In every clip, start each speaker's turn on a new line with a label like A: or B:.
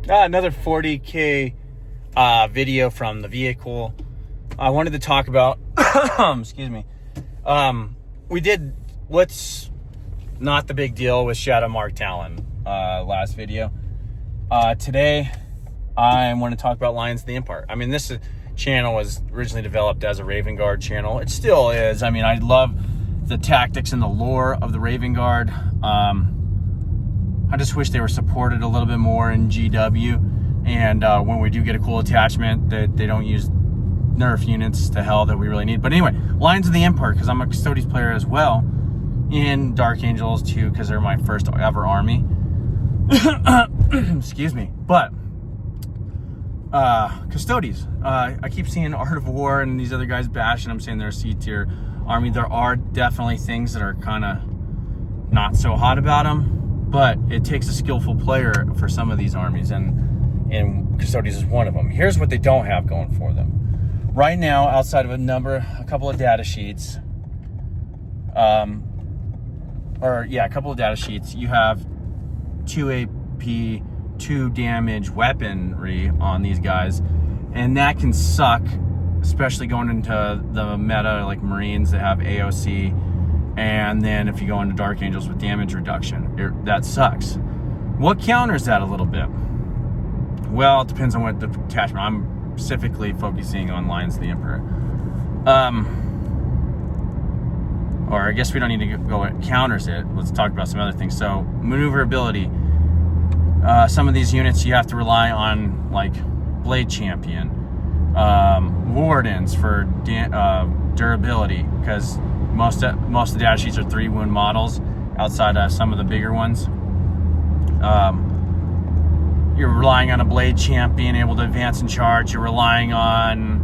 A: Another 40K video from the vehicle. I wanted to talk about, excuse me, we did what's not the big deal with Shadow Mark Talon last video. Today, I want to talk about Lions of the Empire. I mean, this channel was originally developed as a Raven Guard channel. It still is. I mean, I love the tactics and the lore of the Raven Guard. I just wish they were supported a little bit more in GW. And when we do get a cool attachment, that they don't use nerf units to hell that we really need. But anyway, Lions of the Empire, because I'm a Custodes player as well in Dark Angels too, because they're my first ever army. Excuse me. But Custodes, I keep seeing Art of War and these other guys bashing them, saying they're a C tier army. There are definitely things that are kind of not so hot about them, but it takes a skillful player for some of these armies, and Custodes is one of them. Here's what they don't have going for them right now, outside of a couple of data sheets. A couple of data sheets. You have 2 AP, 2 damage weaponry on these guys, and that can suck, especially going into the meta like Marines that have AOC, and then if you go into Dark Angels with damage reduction, that sucks. What counters that a little bit? Well, it depends on what the attachment. I'm specifically focusing on Lions of the Emperor. Or I guess we don't need to go at counters it. Let's talk about some other things. So maneuverability. Some of these units you have to rely on, like Blade Champion, Wardens for durability, because most of the data sheets are 3 wound models outside of some of the bigger ones. You're relying on a Blade Champion able to advance and charge. You're relying on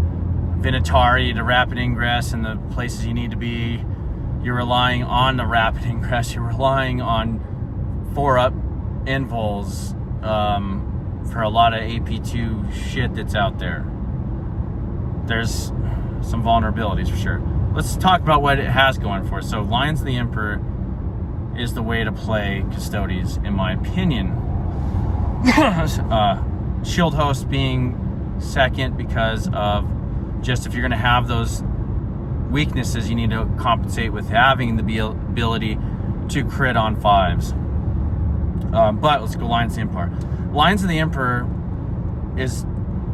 A: Vinatari to rapid ingress in the places you need to be. You're relying on the rapid ingress. You're relying on 4-up invols for a lot of AP2 shit that's out there. There's some vulnerabilities for sure. Let's talk about what it has going for it. So Lions of the Emperor is the way to play Custodes, in my opinion. Shield Host being second, because of just if you're going to have those weaknesses, you need to compensate with having the ability to crit on 5s. But let's go Lions of the Empire. Lions of the Emperor is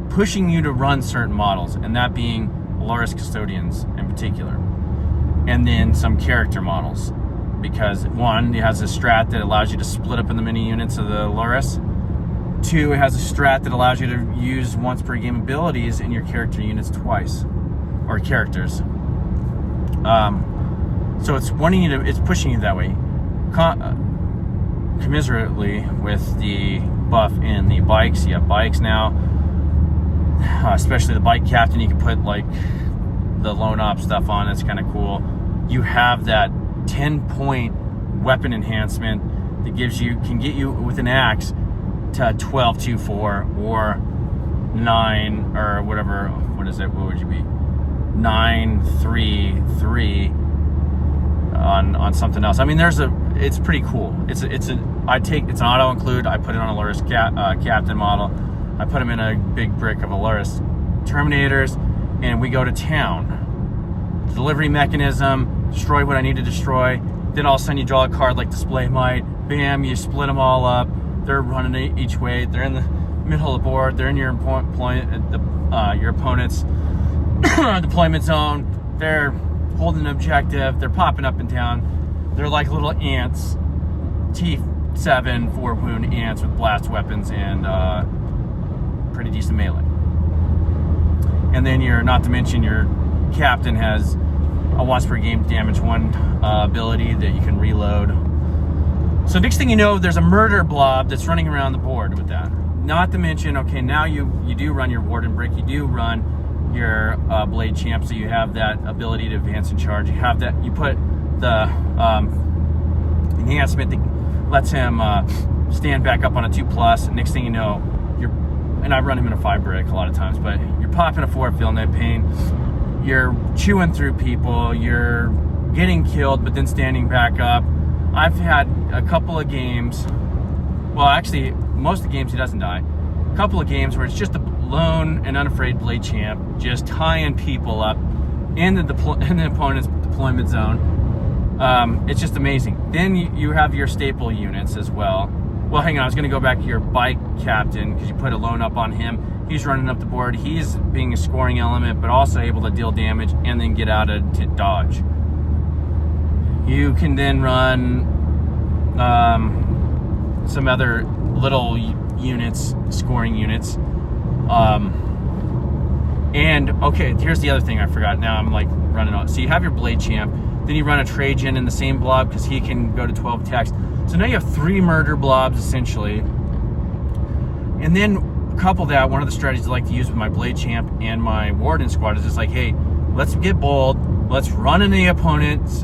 A: pushing you to run certain models, and that being Loris Custodians in particular, and then some character models, because 1, it has a strat that allows you to split up in the mini units of the Loris. 2, it has a strat that allows you to use once per game abilities in your character units twice, or characters. So it's pushing you that way. Commiserately with the buff in the bikes, you have bikes now, especially the bike captain. You can put like the lone op stuff on. It's kind of cool. You have that 10-point weapon enhancement that can get you with an axe to 12-2-4 or 9 or whatever. What is it? What would you be? 9-3-3 on something else. I mean, it's pretty cool. It's an auto include. I put it on a Loris captain model. I put them in a big brick of a Loris Terminators, and we go to town. Delivery mechanism, destroy what I need to destroy. Then all of a sudden you draw a card like Display Might. Bam, you split them all up. They're running each way. They're in the middle of the board. They're in your opponent's deployment zone. They're holding an objective. They're popping up and down. They're like little ants, T7 4-wound ants with blast weapons and pretty decent melee. And then not to mention your captain has a once per game damage 1 ability that you can reload. So next thing you know, there's a murder blob that's running around the board with that. Not to mention, okay, now you do run your Warden Brick, you do run your Blade Champ, so you have that ability to advance and charge. You have that. You put the enhancement that lets him stand back up on a 2+. Next thing you know, and I run him in a 5 brick a lot of times, but you're popping a 4, feeling that pain. You're chewing through people. You're getting killed, but then standing back up. I've had a couple of games. Well, actually, most of the games he doesn't die. couple of games where it's just a lone and unafraid blade champ just tying people up in the opponent's deployment zone. It's just amazing. Then you have your staple units as well. Well, hang on, I was going to go back to your bike captain because you put a lone up on him. He's running up the board. He's being a scoring element, but also able to deal damage and then get out to dodge. You can then run some other little units, scoring units. And okay, here's the other thing I forgot. Now I'm like running on. So you have your blade champ, then you run a Trajan in the same blob because he can go to 12 attacks. So now you have 3 murder blobs essentially. And then couple that, one of the strategies I like to use with my blade champ and my warden squad is just like, hey, let's get bold, let's run in the opponent's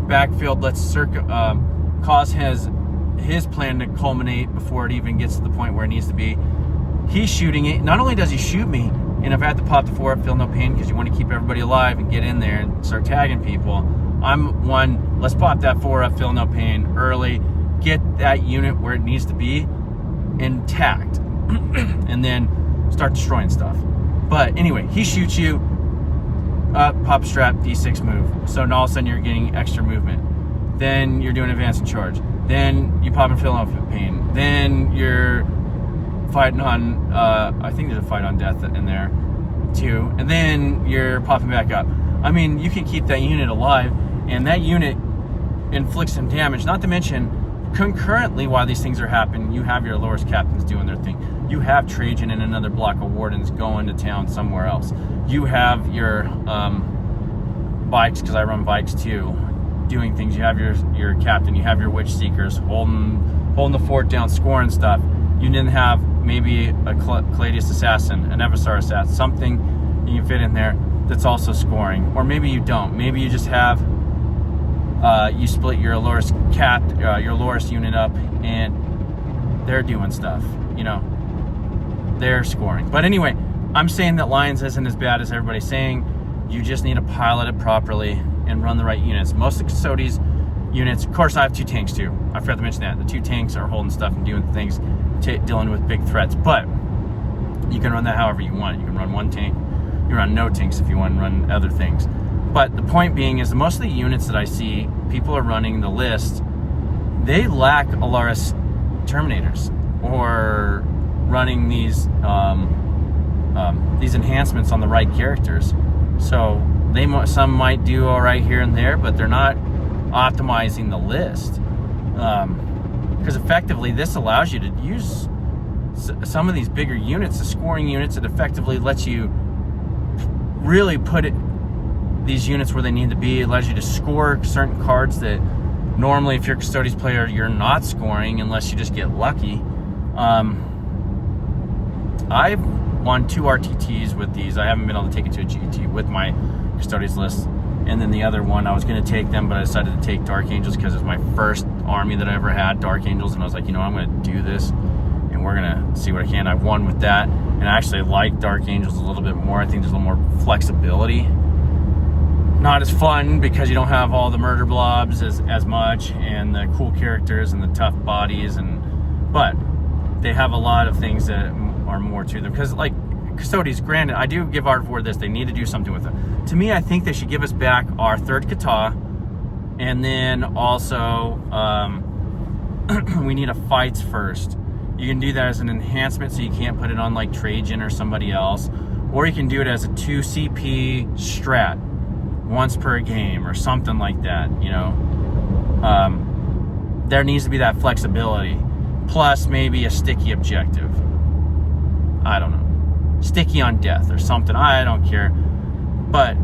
A: backfield, let's cause his plan to culminate before it even gets to the point where it needs to be. He's shooting it. Not only does he shoot me, and if I have to pop the 4-up, feel no pain, because you want to keep everybody alive and get in there and start tagging people, I'm one, let's pop that 4-up, feel no pain early, get that unit where it needs to be intact, and then start destroying stuff. But anyway, he shoots you, pop strap, D6 move. So now all of a sudden you're getting extra movement. Then you're doing advance and charge. Then you pop and feel no pain. Then you're fighting on, I think there's a fight on death in there too. And then you're popping back up. I mean, you can keep that unit alive, and that unit inflicts some damage. Not to mention, concurrently while these things are happening, you have your Loris captains doing their thing. You have Trajan and another block of wardens going to town somewhere else. You have your bikes, because I run bikes too, doing things. You have your captain, you have your witch seekers holding the fort down, scoring stuff. You then have maybe a Caladius assassin, an Evisar assassin, something you can fit in there that's also scoring. Or maybe you don't. Maybe you just have you split your Loris your Loris unit up, and they're doing stuff. You know, they're scoring. But anyway, I'm saying that Lions isn't as bad as everybody's saying. You just need to pilot it properly and run the right units. Most of the Custodes units, of course, I have 2 tanks too. I forgot to mention that. The 2 tanks are holding stuff and doing things, dealing with big threats. But you can run that however you want. You can run 1 tank. You can run no tanks if you want to run other things. But the point being is, most of the units that I see, people are running the list, they lack Alaris Terminators or running these enhancements on the right characters. So some might do all right here and there, but they're not optimizing the list. Because effectively, this allows you to use some of these bigger units, the scoring units. It effectively lets you really put these units where they need to be. It allows you to score certain cards that normally, if you're a Custodes player, you're not scoring unless you just get lucky. I've won 2 RTTs with these. I haven't been able to take it to a GT with my Custodes list. And then the other one, I was going to take them, but I decided to take Dark Angels because it was my first army that I ever had, Dark Angels. And I was like, you know, I'm going to do this, and we're going to see what I can. I won with that, and I actually like Dark Angels a little bit more. I think there's a little more flexibility. Not as fun because you don't have all the murder blobs as much, and the cool characters and the tough bodies, but they have a lot of things that are more to them. Because like Custodes, granted, I do give Art of War this, they need to do something with it. To me, I think they should give us back our 3rd Kata, and then also we need a fights first. You can do that as an enhancement, so you can't put it on like Trajan or somebody else, or you can do it as a 2 CP strat once per game or something like that. You know, there needs to be that flexibility, plus maybe a sticky objective. I don't know, sticky on death or something. I don't care, but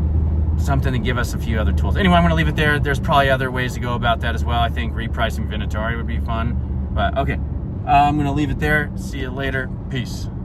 A: something to give us a few other tools. Anyway, I'm going to leave it there. There's probably other ways to go about that as well. I think repricing Vinatari would be fun, but okay, I'm going to leave it there. See you later. Peace.